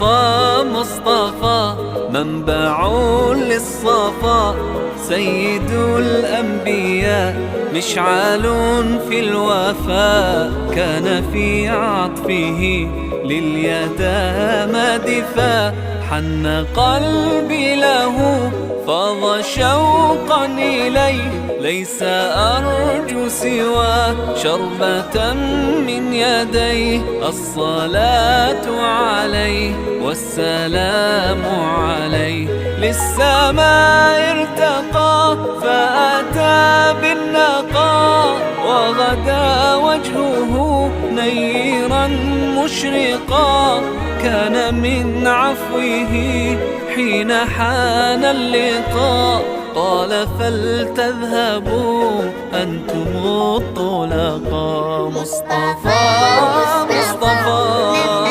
مصطفى مصطفى منبع للصفا، سيد الأنبياء مشعل في الوفاء، كان في عطفه لليتامى دفا، حن قلبي له فاض شوقا إليه، ليس أرجو سوى شربة من يديه، الصلاة عليه والسلام عليه، للسماء ارتقى فأتى بالنقاء، وغدا وجهه نيرا مشرقا، كان من عفوه حين حان اللقاء، قال فلتذهبوا أنتم الطلقاء. مصطفى مصطفى